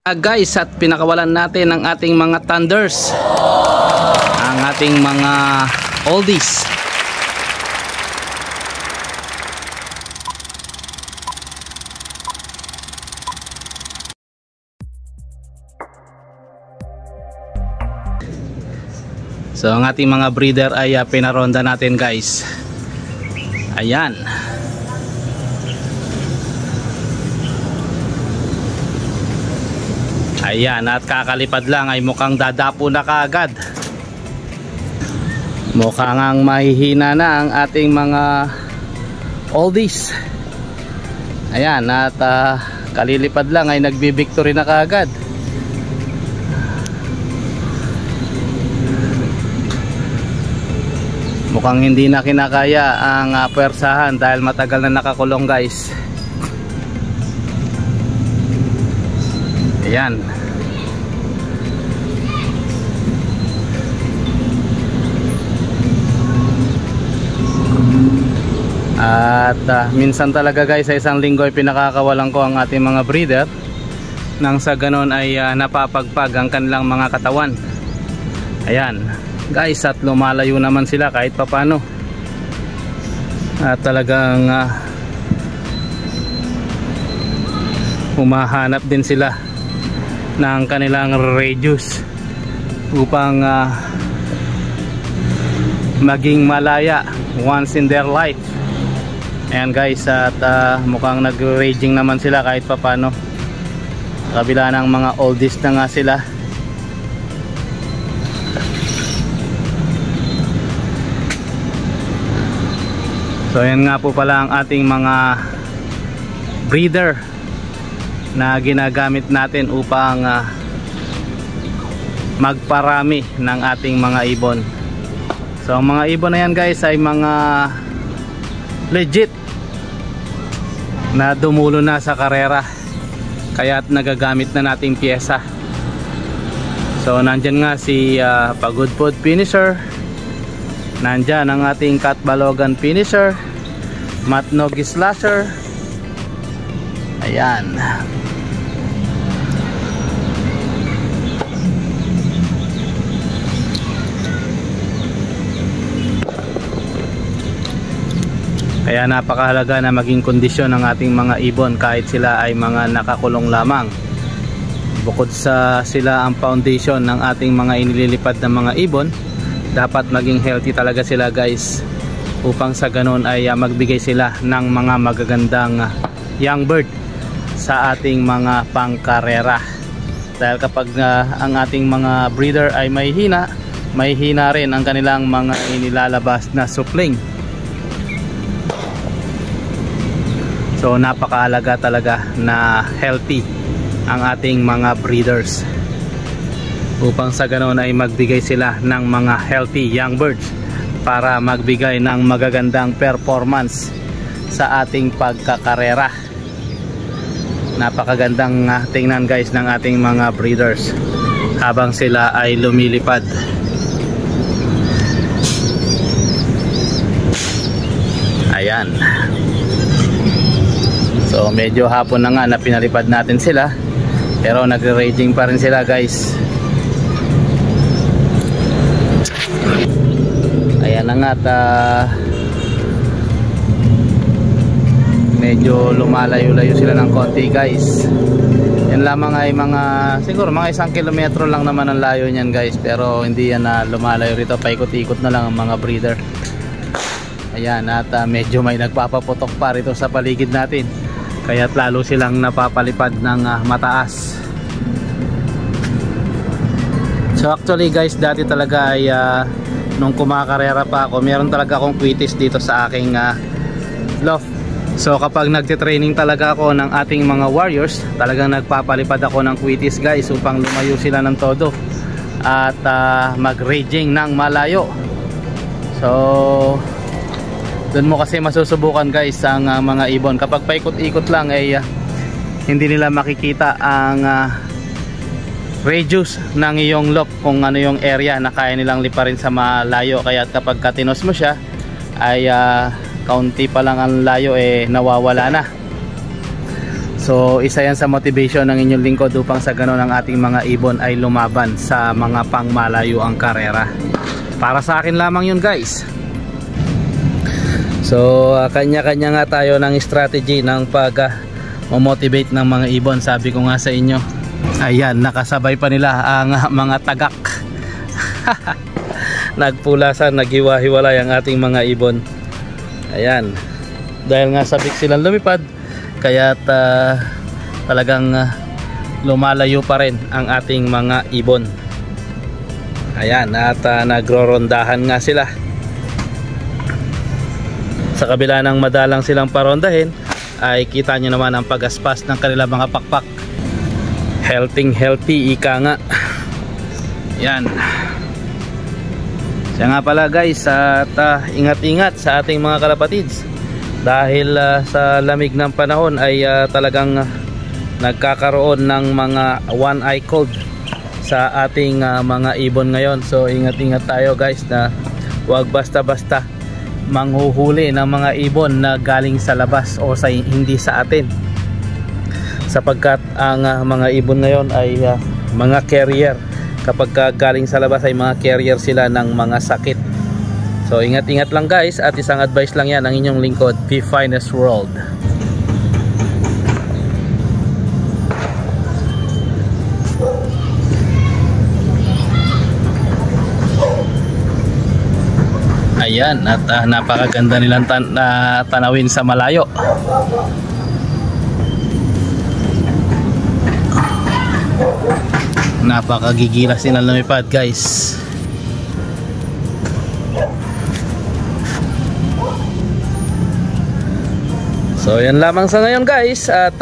Guys, at pinakawalan natin ang ating mga thunders, ang ating mga oldies. So ang ating mga breeder ay pinaronda natin, guys. Ayan. Ayan, at kakalipad lang ay mukhang dadapo na kaagad. Mukhang ang mahihina na ang ating mga oldies. Ayan, at kalilipad lang ay nagbi-victory na kaagad. Mukhang hindi na kinakaya ang puwersahan dahil matagal na nakakulong, guys. Ayan. At minsan talaga, guys, sa isang linggo ay pinakakawalan ko ang ating mga breeder nang sa ganon ay napapagpag ang kanilang mga katawan. Ayan, guys, at lumalayo naman sila kahit papano. At talagang humahanap din sila ng kanilang radius upang maging malaya once in their life. Ayan, guys, at mukhang nag-raging naman sila kahit papano. Kabila ng mga oldies na nga sila. So ayan nga po pala ang ating mga breeder na ginagamit natin upang magparami ng ating mga ibon. So ang mga ibon na yan, guys, ay mga legit na dumulo na sa karera, kaya't nagagamit na nating pyesa. So nandyan nga si Pagod Food Finisher, nandyan ang ating Cat Balogan Finisher, Matnog Slasher. Ayan. Kaya napakahalaga na maging kondisyon ng ating mga ibon kahit sila ay mga nakakulong lamang. Bukod sa sila ang foundation ng ating mga inililipad na mga ibon, dapat maging healthy talaga sila, guys, upang sa ganon ay magbigay sila ng mga magagandang young bird sa ating mga pangkarera. Dahil kapag ang ating mga breeder ay may hina rin ang kanilang mga inilalabas na supling. So napakahalaga talaga na healthy ang ating mga breeders upang sa ganoon ay magbigay sila ng mga healthy young birds para magbigay ng magagandang performance sa ating pagkakarera. Napakagandang tingnan, guys, ng ating mga breeders habang sila ay lumilipad. Ayan. So medyo hapon na nga na pinalipad natin sila, pero nagre-raging pa rin sila, guys. Ayan na nga, medyo lumalayo-layo sila ng konti, guys. Yan lamang ay siguro mga 1 kilometro lang naman ang layo niyan, guys, pero hindi yan na lumalayo rito, paikot-ikot na lang ang mga breeder. Ayan, at medyo may nagpapaputok pa rito sa paligid natin, kaya't lalo silang napapalipad ng mataas. So actually, guys, dati talaga ay nung kumakarera pa ako, meron talaga akong quitis dito sa aking loft. So kapag nagtitraining talaga ako ng ating mga warriors, talagang nagpapalipad ako ng quitis, guys, upang lumayo sila ng todo at mag-raging ng malayo. So doon mo kasi masusubukan, guys, ang mga ibon. Kapag paikot-ikot lang ay hindi nila makikita ang radius ng iyong loft, kung ano yung area na kaya nilang liparin sa malayo. Kaya kapag katinos mo siya ay kaunti pa lang ang layo, nawawala na. So isa yan sa motivation ng inyong lingkod upang sa ganun ang ating mga ibon ay lumaban sa mga pangmalayo ang karera. Para sa akin lamang yun guys. So kanya-kanya nga tayo ng strategy ng pag motivate ng mga ibon. Sabi ko nga sa inyo, ayan, nakasabay pa nila ang mga tagak. Nagpulasan, naghiwa-hiwalay ang ating mga ibon. Ayan, dahil nga sabik silang lumipad, kaya't talagang lumalayo pa rin ang ating mga ibon. Ayan, at nagrorondahan nga sila. Sa kabila ng madalang silang parondahin, ay kita nyo naman ang pagaspas ng kanilang mga pakpak. Healthy ika nga. Yan. Siya nga pala guys, at ingat-ingat sa ating mga kalapatids. Dahil sa lamig ng panahon ay talagang nagkakaroon ng mga one eye cold sa ating mga ibon ngayon. So ingat-ingat tayo guys na huwag basta-basta manghuhuli ng mga ibon na galing sa labas o sa hindi sa atin, sapagkat ang mga ibon ngayon ay mga carrier. Kapag galing sa labas ay mga carrier sila ng mga sakit. So ingat-ingat lang guys, at isang advice lang yan ng inyong lingkod, P Finest World. Ayan, at napakaganda nilang tanawin sa malayo. Napakagigilas nilang lumipad guys. So yan lamang sa ngayon guys, at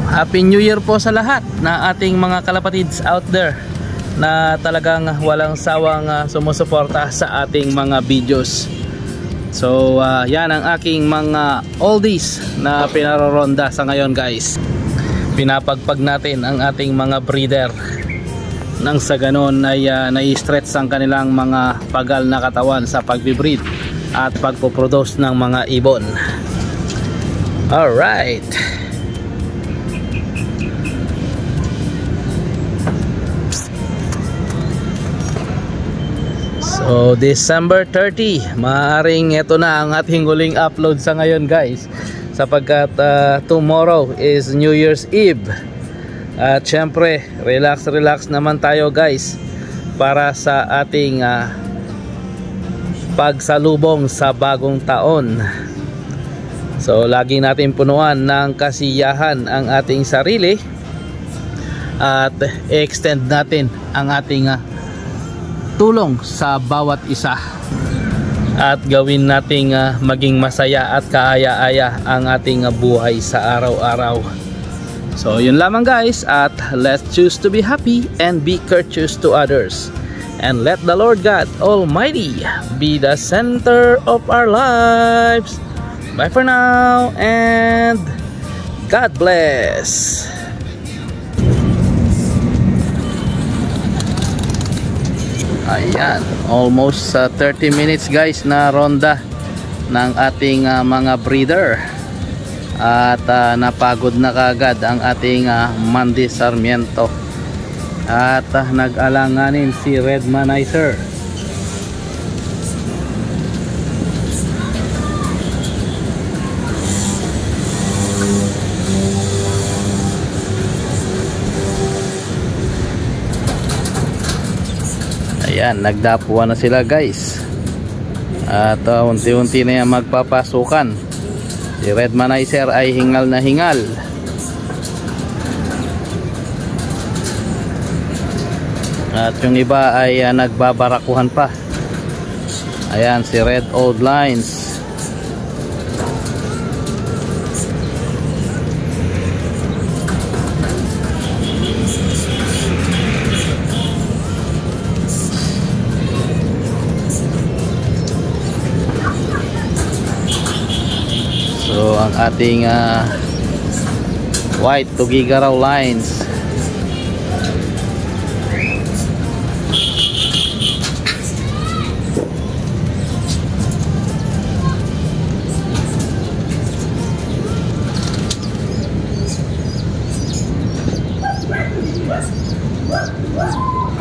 Happy New Year po sa lahat na ating mga kalapatids out there na talagang walang sawang sumusuporta sa ating mga videos. So yan ang aking mga oldies na pinaroronda sa ngayon guys. Pinapagpag natin ang ating mga breeder nang sa ganon ay nai-stretch ang kanilang mga pagal na katawan sa pagbibreed at pagpoproduce ng mga ibon. Alright, so December 30, maaaring ito na ang ating huling upload sa ngayon guys, sapagkat tomorrow is New Year's Eve. At syempre relax naman tayo guys para sa ating pagsalubong sa bagong taon. So lagi natin punuan ng kasiyahan ang ating sarili at extend natin ang ating tulong sa bawat isa, at gawin nating maging masaya at kaaya-aya ang ating buhay sa araw-araw. So yun lamang guys, at let's choose to be happy and be courteous to others, and let the Lord God Almighty be the center of our lives. Bye for now, and God bless. Ayan, almost 30 minutes guys na ronda ng ating mga breeder, at napagod na kagad ang ating Mandy Sarmiento, at nag-alanganin si Red Manizer. Ayan, nagdapuan na sila guys, at unti-unti na yan magpapasukan. Si Red Manizer ay hingal na hingal, at yung iba ay nagbabarakuhan pa. Ayan, si Red Old Lines. So ang ating White Tugigaraw Lines.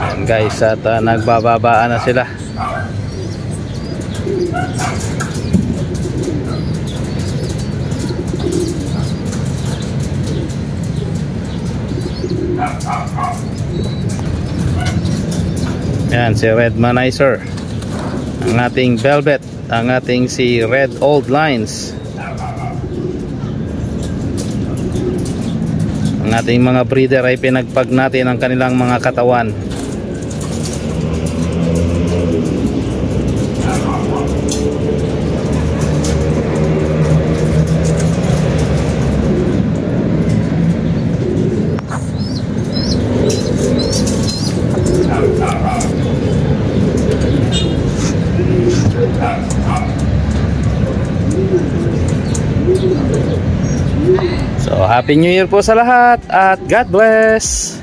Ayan guys, at nagbababaan na sila. Yan si Red Manizer, ang ating Velvet, ang ating si Red Old Lines, ang ating mga breeder ay pinagpag natin ang kanilang mga katawan. So, Happy New Year po sa lahat at God bless!